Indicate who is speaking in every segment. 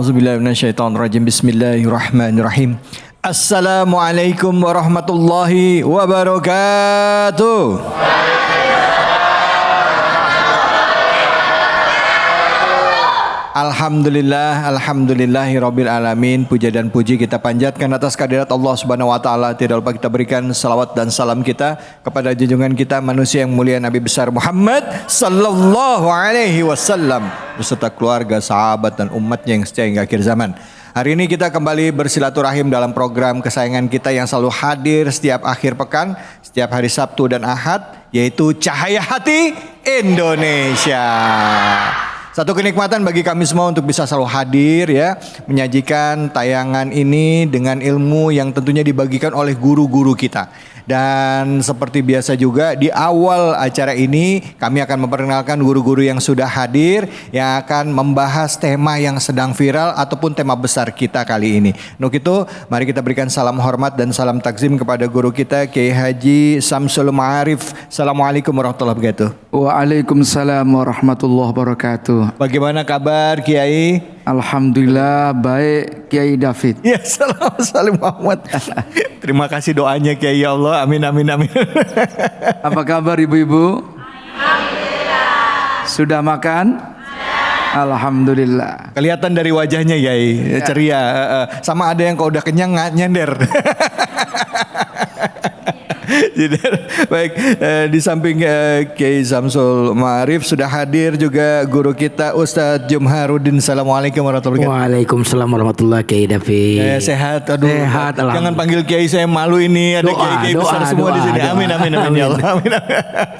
Speaker 1: A'udzubillahi minasyaitonirrajim. Bismillahirrahmanirrahim. Assalamualaikum warahmatullahi wabarakatuh. Alhamdulillahirabbil alamin. Puja dan puji kita panjatkan atas kehadirat Allah Subhanahu wa taala. Tidak lupa kita berikan salawat dan salam kita kepada junjungan kita manusia yang mulia Nabi besar Muhammad sallallahu alaihi wasallam beserta keluarga, sahabat dan umatnya yang setia hingga akhir zaman. Hari ini kita kembali bersilaturahim dalam program kesayangan kita yang selalu hadir setiap akhir pekan, setiap hari Sabtu dan Ahad, yaitu Cahaya Hati Indonesia. Satu kenikmatan bagi kami semua untuk bisa selalu hadir ya, menyajikan tayangan ini dengan ilmu yang tentunya dibagikan oleh guru-guru kita. Dan seperti biasa juga di awal acara ini kami akan memperkenalkan guru-guru yang sudah hadir yang akan membahas tema yang sedang viral ataupun tema besar kita kali ini. Untuk itu mari kita berikan salam hormat dan salam takzim kepada guru kita Kiai Haji Samsul Ma'arif. Assalamualaikum warahmatullahi wabarakatuh.
Speaker 2: Waalaikumsalam warahmatullahi wabarakatuh.
Speaker 1: Bagaimana kabar Kiai?
Speaker 2: Alhamdulillah baik Kiai David.
Speaker 1: Ya, salam Muhammad. Terima kasih doanya Kiai, ya Allah. Amin amin amin.
Speaker 2: Apa kabar ibu-ibu? Alhamdulillah. Sudah makan? Sudah. Alhamdulillah.
Speaker 1: Kelihatan dari wajahnya Kiai, ceria. Sama ada yang kalau udah kenyang nyender. Baik, di samping Kiai Samsul Ma'arif sudah hadir juga guru kita Ustadz Jumharuddin. Assalamualaikum warahmatullahi wabarakatuh.
Speaker 3: Waalaikumsalam warahmatullahi wabarakatuh. Kiai David.
Speaker 1: Sehat, aduh.
Speaker 3: Sehat,
Speaker 1: jangan panggil Kiai, saya malu ini. Ada Kiai besar semua di sini. Amin amin amin ya Allah.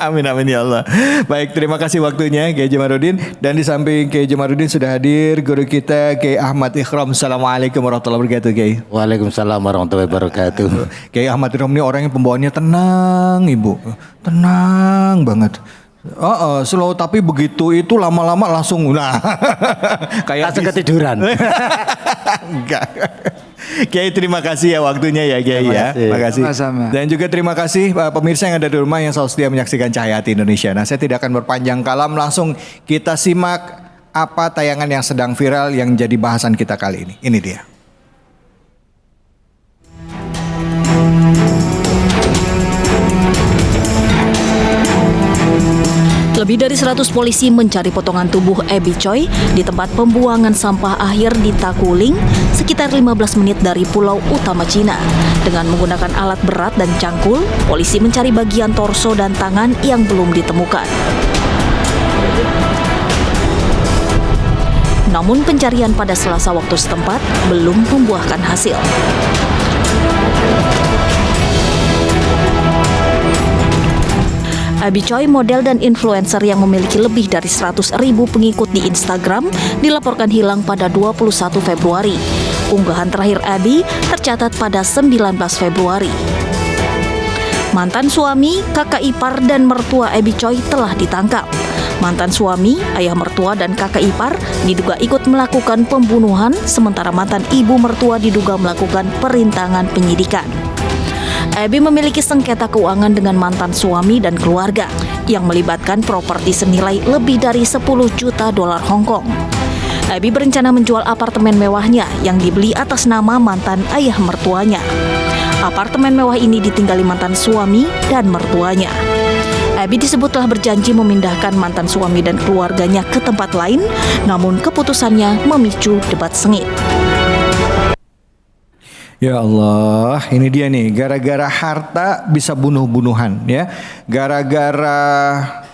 Speaker 1: Amin amin ya Allah. Baik, terima kasih waktunya Kiai Jumharuddin. Dan di samping Kiai Jumharuddin sudah hadir guru kita Kiai Ahmad Ikhram. Assalamualaikum warahmatullahi wabarakatuh Kiai.
Speaker 3: Waalaikumsalam warahmatullahi wabarakatuh.
Speaker 1: Kiai Ahmad Ikhram ini orangnya pembawaannya tenang ibu, tenang banget. Slow tapi begitu itu lama-lama langsung kayak
Speaker 3: ketiduran.
Speaker 1: Enggak. Kiai terima kasih ya waktunya ya Kiai ya. Terima kasih.
Speaker 2: Sama-sama.
Speaker 1: Dan juga terima kasih pemirsa yang ada di rumah yang selalu setia menyaksikan Cahaya Hati Indonesia. Nah, saya tidak akan berpanjang kalam, langsung kita simak apa tayangan yang sedang viral yang jadi bahasan kita kali ini. Ini dia.
Speaker 4: Lebih dari 100 polisi mencari potongan tubuh Ebi Choi di tempat pembuangan sampah akhir di Takuling, sekitar 15 menit dari Pulau Utama Cina. Dengan menggunakan alat berat dan cangkul, polisi mencari bagian torso dan tangan yang belum ditemukan. Namun pencarian pada Selasa waktu setempat belum membuahkan hasil. Ebi Choi, model dan influencer yang memiliki lebih dari 100.000 pengikut di Instagram, dilaporkan hilang pada 21 Februari. Unggahan terakhir Ebi tercatat pada 19 Februari. Mantan suami, kakak ipar, dan mertua Ebi Choi telah ditangkap. Mantan suami, ayah mertua, dan kakak ipar diduga ikut melakukan pembunuhan, sementara mantan ibu mertua diduga melakukan perintangan penyidikan. Ebi memiliki sengketa keuangan dengan mantan suami dan keluarga yang melibatkan properti senilai lebih dari 10 juta dolar Hong Kong. Ebi berencana menjual apartemen mewahnya yang dibeli atas nama mantan ayah mertuanya. Apartemen mewah ini ditinggali mantan suami dan mertuanya. Ebi disebut telah berjanji memindahkan mantan suami dan keluarganya ke tempat lain, namun keputusannya memicu debat sengit.
Speaker 1: Ya Allah, ini dia nih, gara-gara harta bisa bunuh-bunuhan ya. Gara-gara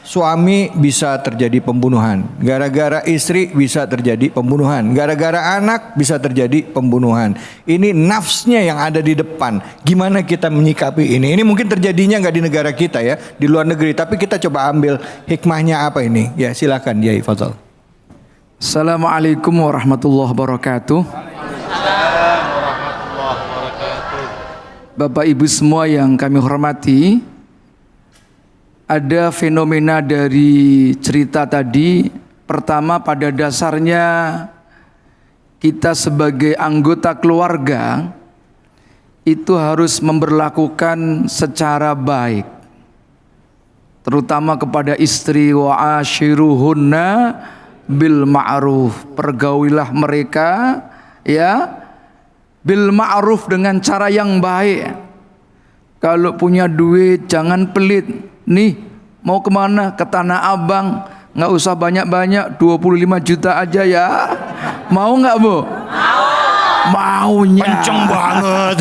Speaker 1: suami bisa terjadi pembunuhan. Gara-gara istri bisa terjadi pembunuhan. Gara-gara anak bisa terjadi pembunuhan. Ini nafsnya yang ada di depan. Gimana kita menyikapi ini? Ini mungkin terjadinya nggak di negara kita ya, di luar negeri. Tapi kita coba ambil hikmahnya apa ini? Ya silakan Yai Fadhal.
Speaker 2: Assalamualaikum warahmatullahi wabarakatuh. Bapak Ibu semua yang kami hormati, ada fenomena dari cerita tadi. Pertama, pada dasarnya kita sebagai anggota keluarga itu harus memperlakukan secara baik, terutama kepada istri, wa ashiruhunna bil ma'ruf, pergaulilah mereka ya bil ma'ruf, dengan cara yang baik. Kalau punya duit jangan pelit. Nih mau kemana? Ke Tanah Abang, nggak usah banyak-banyak, 25 juta aja ya. Mau nggak Bu? Maunya
Speaker 1: Kenceng banget.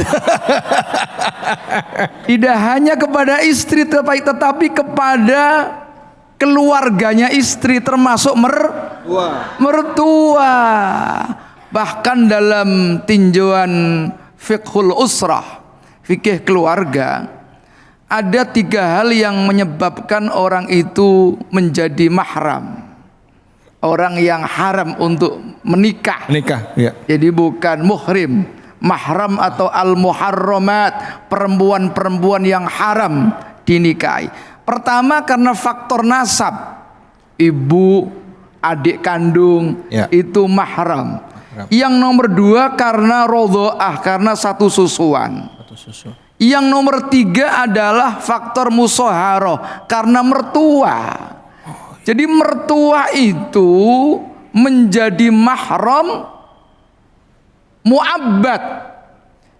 Speaker 2: tidak hanya kepada istri tetapi kepada keluarganya istri, termasuk mertua. Bahkan dalam tinjauan fiqhul usrah, fikih keluarga, ada 3 hal yang menyebabkan orang itu menjadi mahram, orang yang haram untuk menikah.
Speaker 1: Nikah, ya.
Speaker 2: Jadi bukan muhrim, mahram atau al-muharramat, perempuan-perempuan yang haram dinikahi. Pertama karena faktor nasab, ibu, adik kandung,
Speaker 1: Ya.
Speaker 2: itu mahram. Yang nomor 2 karena rodho'ah, karena satu susuan. Yang nomor 3 adalah faktor musoharoh, karena mertua. Jadi mertua itu menjadi mahram mu'abbad.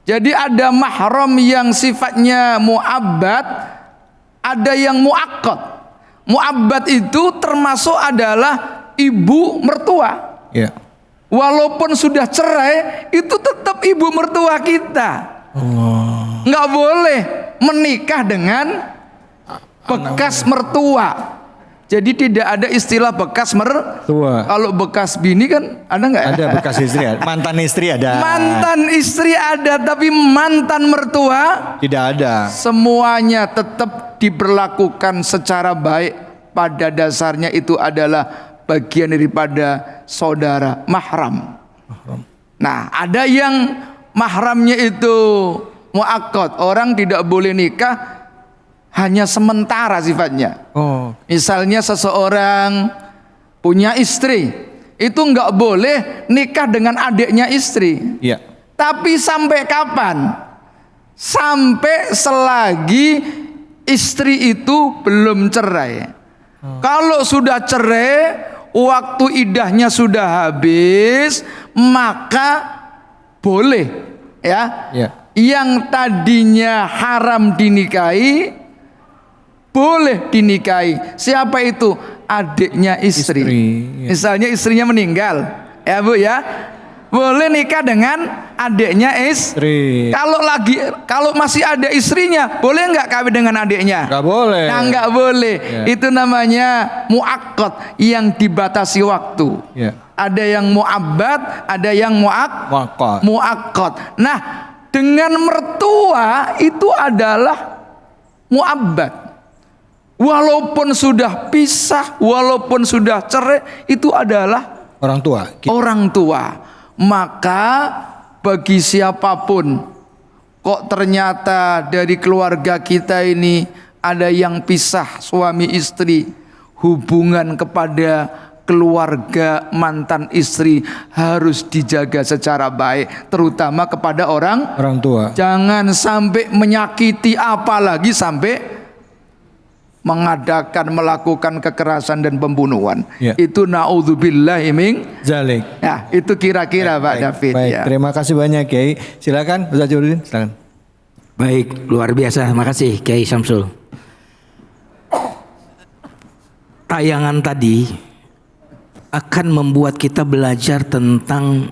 Speaker 2: Jadi ada mahram yang sifatnya mu'abbad, ada yang mu'akkad. Mu'abbad itu termasuk adalah ibu mertua.
Speaker 1: Ya.
Speaker 2: Walaupun sudah cerai, itu tetap ibu mertua kita. Nggak boleh menikah dengan bekas mertua. Jadi tidak ada istilah bekas mertua. Kalau bekas bini kan ada nggak?
Speaker 1: Ada bekas istri, mantan istri ada.
Speaker 2: Mantan istri ada, tapi mantan mertua
Speaker 1: Tidak ada.
Speaker 2: semuanya tetap diperlakukan secara baik. Pada dasarnya itu adalah bagian daripada saudara mahram. Nah, ada yang mahramnya itu muakkad, orang tidak boleh nikah hanya sementara sifatnya.
Speaker 1: Oh,
Speaker 2: Misalnya seseorang punya istri, itu nggak boleh nikah dengan adiknya istri.
Speaker 1: iya.
Speaker 2: Tapi sampai kapan? Sampai selagi istri itu belum cerai. Kalau sudah cerai, waktu idahnya sudah habis, maka boleh ya.
Speaker 1: Iya.
Speaker 2: Yang tadinya haram dinikahi boleh dinikahi. Siapa itu? Adiknya istri.
Speaker 1: Istri, ya.
Speaker 2: Misalnya istrinya meninggal, ya Bu ya, boleh nikah dengan adiknya istri. Kalau masih ada istrinya, boleh nggak kawin dengan adiknya?
Speaker 1: Nggak boleh.
Speaker 2: Nah, nggak boleh.
Speaker 1: Ya.
Speaker 2: Itu namanya muakkad, yang dibatasi waktu.
Speaker 1: Ya.
Speaker 2: Ada yang mu'abbad, ada yang
Speaker 1: Muakkad.
Speaker 2: muakkad. Nah, dengan mertua itu adalah mu'abbad. Walaupun sudah pisah, walaupun sudah cerai, itu adalah
Speaker 1: Orang tua.
Speaker 2: orang tua. Maka bagi siapapun, kok ternyata dari keluarga kita ini ada yang pisah suami istri, hubungan kepada keluarga mantan istri harus dijaga secara baik, terutama kepada orang
Speaker 1: tua.
Speaker 2: Jangan sampai menyakiti, apalagi sampai melakukan kekerasan dan pembunuhan.
Speaker 1: Ya.
Speaker 2: Itu naudzubillahi min
Speaker 1: Zalik.
Speaker 2: ya, itu kira-kira Pak David.
Speaker 1: Baik,
Speaker 2: Ya.
Speaker 1: terima kasih banyak Kiai. Silakan Ustaz Jurudin, silakan.
Speaker 3: Baik, luar biasa. Makasih Kiai Samsul. Tayangan tadi akan membuat kita belajar tentang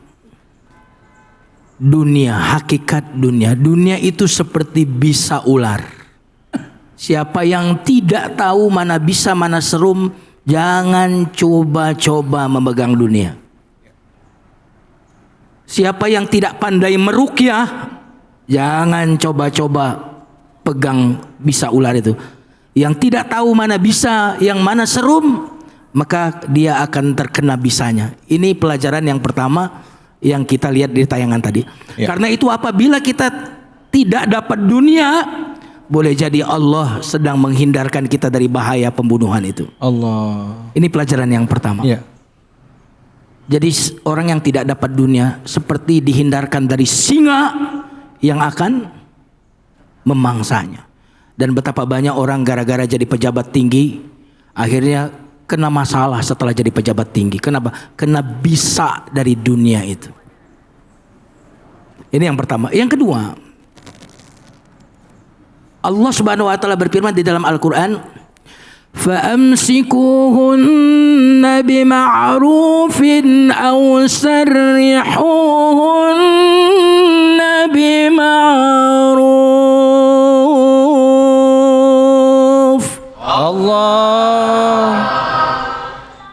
Speaker 3: dunia, hakikat dunia. Dunia itu seperti bisa ular. Siapa yang tidak tahu mana bisa mana serum, jangan coba-coba memegang dunia. Siapa yang tidak pandai meruqyah, jangan coba-coba pegang bisa ular itu. Yang tidak tahu mana bisa, yang mana serum, maka dia akan terkena bisanya. Ini pelajaran yang pertama yang kita lihat di tayangan tadi.
Speaker 1: Ya.
Speaker 3: Karena itu apabila kita tidak dapat dunia, boleh jadi Allah sedang menghindarkan kita dari bahaya pembunuhan itu.
Speaker 1: Allah.
Speaker 3: Ini pelajaran yang pertama.
Speaker 1: Ya.
Speaker 3: Jadi orang yang tidak dapat dunia seperti dihindarkan dari singa yang akan memangsanya. Dan betapa banyak orang gara-gara jadi pejabat tinggi, akhirnya kena masalah setelah jadi pejabat tinggi. Kenapa? Kena bisa dari dunia itu. Ini yang pertama. Yang kedua, Allah Subhanahu wa taala berfirman di dalam Al-Qur'an, فَأَمْسِكُوهُنَّ بِمَعْرُوفٍ أَوْ سَرِّحُوهُنَّ بِمَعْرُوفٍ.
Speaker 1: Allah.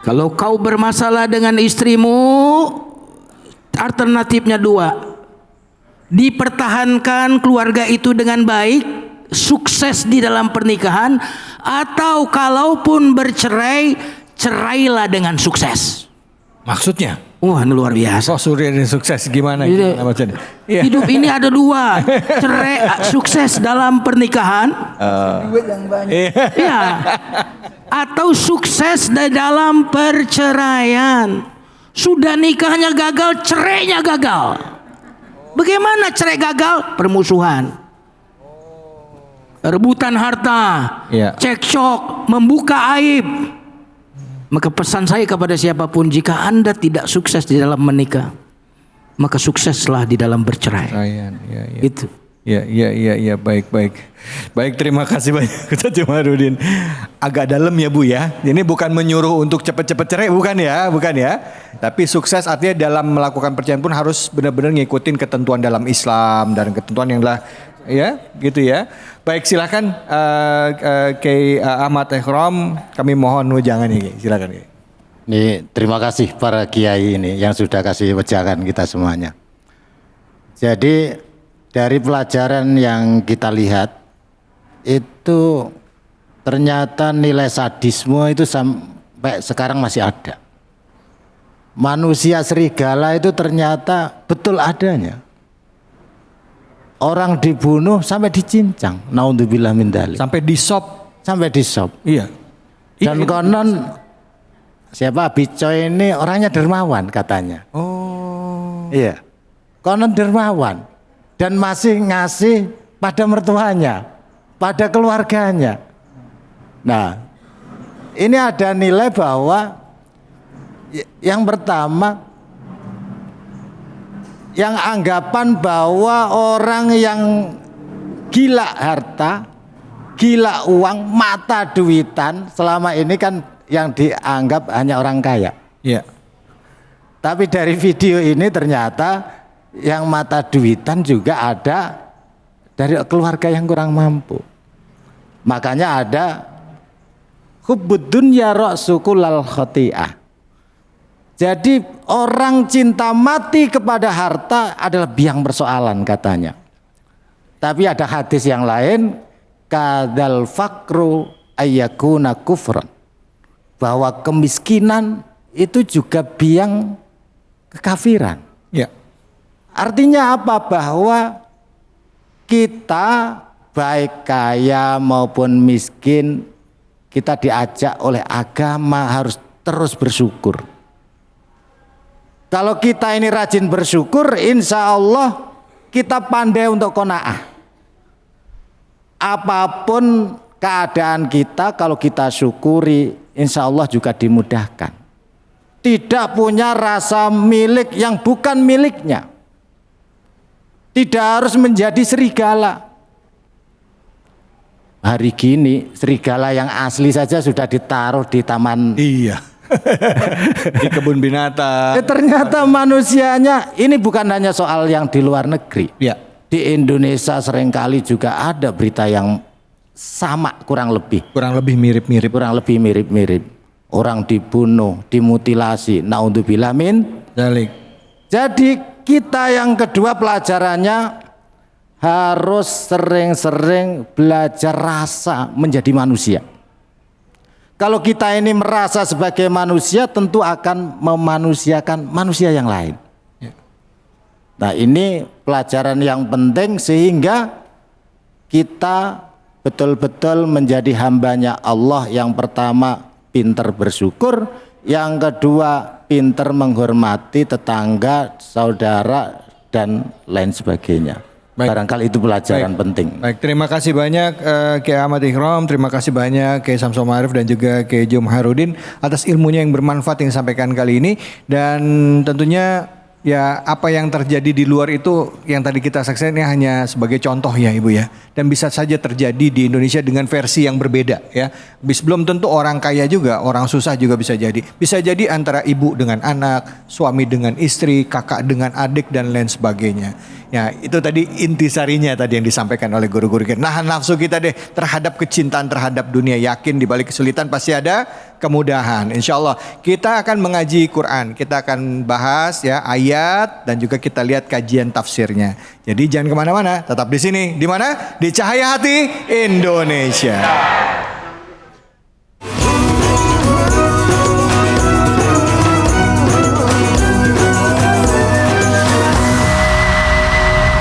Speaker 3: Kalau kau bermasalah dengan istrimu, alternatifnya dua. Dipertahankan keluarga itu dengan baik, sukses di dalam pernikahan, atau kalaupun bercerai, cerailah dengan sukses.
Speaker 1: Maksudnya?
Speaker 3: Wah, ini luar biasa.
Speaker 1: Kok Surya ini sukses gimana?
Speaker 3: Iya.
Speaker 1: Gimana maksudnya? Iya.
Speaker 3: Hidup ini ada dua, cerai sukses dalam pernikahan,
Speaker 2: Duit yang banyak.
Speaker 3: ya, atau sukses di dalam perceraian. Sudah nikahnya gagal, cerainya gagal. Bagaimana cerai gagal? Permusuhan, rebutan harta,
Speaker 1: Iya.
Speaker 3: cekcok, membuka aib. Maka pesan saya kepada siapapun, jika Anda tidak sukses di dalam menikah, maka sukseslah di dalam bercerai.
Speaker 1: Ryan, ya, ya.
Speaker 3: Itu.
Speaker 1: Ya, baik. Baik, terima kasih banyak Ustaz Jamaludin. Agak dalam ya Bu ya. Ini bukan menyuruh untuk cepat-cepat cerai, bukan ya. Tapi sukses artinya dalam melakukan perceraian pun harus benar-benar ngikutin ketentuan dalam Islam dan ketentuan yang lah, ya, gitu ya. Baik, silakan Kiai Ahmad Ikhram, kami mohon wejangan nih, silakan.
Speaker 5: Ini terima kasih para kiai ini yang sudah kasih wejangan kita semuanya. Jadi dari pelajaran yang kita lihat itu ternyata nilai sadisme itu sampai sekarang masih ada. Manusia serigala itu ternyata betul adanya. Orang dibunuh sampai dicincang, naudzubillah min dzalik.
Speaker 1: Sampai di shop.
Speaker 5: Sampai di shop.
Speaker 1: Iya.
Speaker 5: Dan konon siapa Bicoy ini orangnya dermawan katanya.
Speaker 1: Oh.
Speaker 5: Iya. Konon dermawan dan masih ngasih pada mertuanya, pada keluarganya. Nah, ini ada nilai bahwa yang pertama, yang anggapan bahwa orang yang gila harta, gila uang, mata duitan, selama ini kan yang dianggap hanya orang kaya.
Speaker 1: Iya.
Speaker 5: Tapi dari video ini ternyata yang mata duitan juga ada dari keluarga yang kurang mampu. Makanya ada hubbud dunya ra'su kullal khati'ah. Jadi orang cinta mati kepada harta adalah biang persoalan katanya. Tapi ada hadis yang lain, kadzal faqru ayyakuna kufran. Bahwa kemiskinan itu juga biang kekafiran.
Speaker 1: Ya.
Speaker 5: Artinya apa? Bahwa kita baik kaya maupun miskin, kita diajak oleh agama harus terus bersyukur. Kalau kita ini rajin bersyukur, insya Allah kita pandai untuk qanaah. Apapun keadaan kita, kalau kita syukuri, insya Allah juga dimudahkan. Tidak punya rasa milik yang bukan miliknya. Tidak harus menjadi serigala. Hari gini serigala yang asli saja sudah ditaruh di taman.
Speaker 1: Iya. Di kebun binatang.
Speaker 5: Ternyata manusianya ini bukan hanya soal yang di luar negeri.
Speaker 1: Ya.
Speaker 5: Di Indonesia seringkali juga ada berita yang sama kurang lebih.
Speaker 1: Kurang lebih mirip-mirip.
Speaker 5: Orang dibunuh, dimutilasi. Naudzubillah min
Speaker 1: Dzalik.
Speaker 5: Jadi kita yang kedua pelajarannya harus sering-sering belajar rasa menjadi manusia. Kalau kita ini merasa sebagai manusia, tentu akan memanusiakan manusia yang lain.
Speaker 1: Ya.
Speaker 5: Nah, ini pelajaran yang penting sehingga kita betul-betul menjadi hambanya Allah. Yang pertama pintar bersyukur, yang kedua pintar menghormati tetangga, saudara dan lain sebagainya.
Speaker 1: Baik.
Speaker 5: Barangkali itu pelajaran penting.
Speaker 1: Baik, terima kasih banyak Kiai Ahmad Ihram, terima kasih banyak Kiai Samsul Ma'arif dan juga Kiai Jum Harudin atas ilmunya yang bermanfaat yang disampaikan kali ini. Dan tentunya ya apa yang terjadi di luar itu yang tadi kita saksikan ini hanya sebagai contoh ya Ibu ya. Dan bisa saja terjadi di Indonesia dengan versi yang berbeda ya. Belum tentu orang kaya juga, orang susah juga bisa jadi. Bisa jadi antara ibu dengan anak, suami dengan istri, kakak dengan adik dan lain sebagainya. Ya itu tadi intisarinya tadi yang disampaikan oleh guru-guru kita. Nahan nafsu kita deh terhadap kecintaan terhadap dunia. Yakin di balik kesulitan pasti ada kemudahan. Insya Allah kita akan mengaji Quran. Kita akan bahas ya ayat dan juga kita lihat kajian tafsirnya. Jadi jangan kemana-mana, tetap di sini. Di mana? Di Cahaya Hati Indonesia.